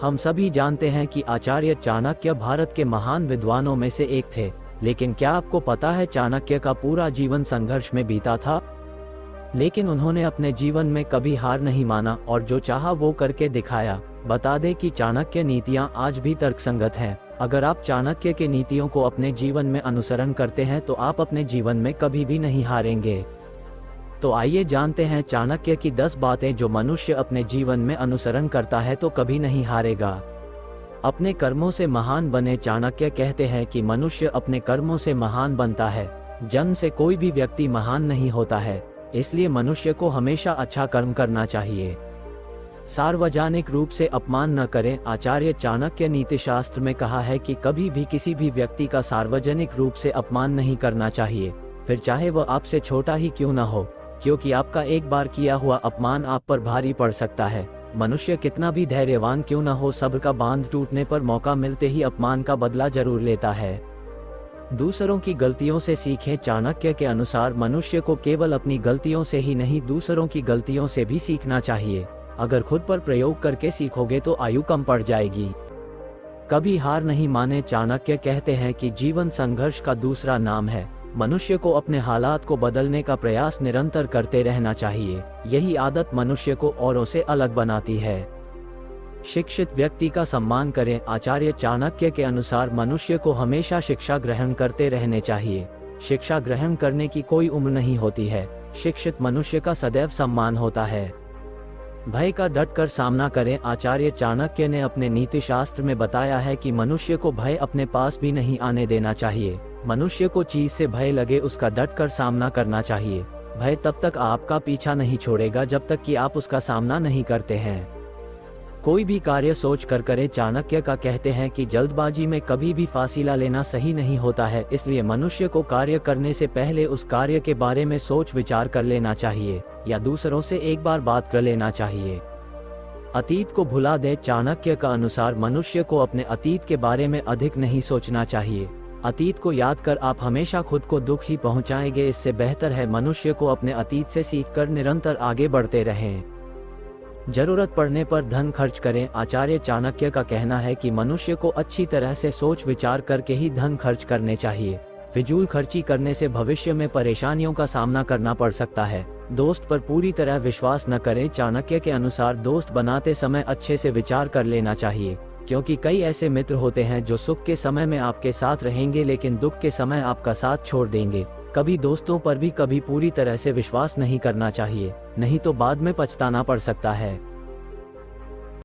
हम सभी जानते हैं कि आचार्य चाणक्य भारत के महान विद्वानों में से एक थे, लेकिन क्या आपको पता है चाणक्य का पूरा जीवन संघर्ष में बीता था। लेकिन उन्होंने अपने जीवन में कभी हार नहीं माना और जो चाहा वो करके दिखाया। बता दें कि चाणक्य नीतियां आज भी तर्कसंगत हैं। अगर आप चाणक्य के नीतियों को अपने जीवन में अनुसरण करते हैं तो आप अपने जीवन में कभी भी नहीं हारेंगे। तो आइए जानते हैं चाणक्य की 10 बातें जो मनुष्य अपने जीवन में अनुसरण करता है तो कभी नहीं हारेगा। अपने कर्मों से महान बने। चाणक्य कहते हैं कि मनुष्य अपने कर्मों से महान बनता है। जन्म से कोई भी व्यक्ति महान नहीं होता है, इसलिए मनुष्य को हमेशा अच्छा कर्म करना चाहिए। सार्वजनिक रूप से अपमान न करें। आचार्य चाणक्य नीतिशास्त्र में कहा है कि कभी भी किसी भी व्यक्ति का सार्वजनिक रूप से अपमान नहीं करना चाहिए, फिर चाहे वह आपसे छोटा ही क्यों न हो, क्योंकि आपका एक बार किया हुआ अपमान आप पर भारी पड़ सकता है। मनुष्य कितना भी धैर्यवान क्यों न हो, सब्र का बांध टूटने पर मौका मिलते ही अपमान का बदला जरूर लेता है। दूसरों की गलतियों से सीखें। चाणक्य के अनुसार मनुष्य को केवल अपनी गलतियों से ही नहीं, दूसरों की गलतियों से भी सीखना चाहिए। अगर खुद पर प्रयोग करके सीखोगे तो आयु कम पड़ जाएगी। कभी हार नहीं माने। चाणक्य कहते हैं कि जीवन संघर्ष का दूसरा नाम है। मनुष्य को अपने हालात को बदलने का प्रयास निरंतर करते रहना चाहिए। यही आदत मनुष्य को औरों से अलग बनाती है। शिक्षित व्यक्ति का सम्मान करें। आचार्य चाणक्य के अनुसार मनुष्य को हमेशा शिक्षा ग्रहण करते रहने चाहिए। शिक्षा ग्रहण करने की कोई उम्र नहीं होती है। शिक्षित मनुष्य का सदैव सम्मान होता है। भय का डटकर सामना करें। आचार्य चाणक्य ने अपने नीतिशास्त्र में बताया है कि मनुष्य को भय अपने पास भी नहीं आने देना चाहिए। मनुष्य को चीज से भय लगे उसका डटकर सामना करना चाहिए। भय तब तक आपका पीछा नहीं छोड़ेगा जब तक कि आप उसका सामना नहीं करते हैं। कोई भी कार्य सोच कर करें। चाणक्य का कहते हैं कि जल्दबाजी में कभी भी फासिला लेना सही नहीं होता है, इसलिए मनुष्य को कार्य करने से पहले उस कार्य के बारे में सोच विचार कर लेना चाहिए या दूसरों से एक बार बात कर लेना चाहिए। अतीत को भुला दे। चाणक्य का अनुसार मनुष्य को अपने अतीत के बारे में अधिक नहीं सोचना चाहिए। अतीत को याद कर आप हमेशा खुद को दुख ही पहुंचाएंगे। इससे बेहतर है मनुष्य को अपने अतीत से सीखकर निरंतर आगे बढ़ते रहें। जरूरत पड़ने पर धन खर्च करें। आचार्य चाणक्य का कहना है कि मनुष्य को अच्छी तरह से सोच विचार करके ही धन खर्च करने चाहिए। फिजूल खर्ची करने से भविष्य में परेशानियों का सामना करना पड़ सकता है। दोस्त पर पूरी तरह विश्वास न करें। चाणक्य के अनुसार दोस्त बनाते समय अच्छे से विचार कर लेना चाहिए, क्योंकि कई ऐसे मित्र होते हैं जो सुख के समय में आपके साथ रहेंगे लेकिन दुख के समय आपका साथ छोड़ देंगे। कभी दोस्तों पर भी कभी पूरी तरह से विश्वास नहीं करना चाहिए, नहीं तो बाद में पछताना पड़ सकता है।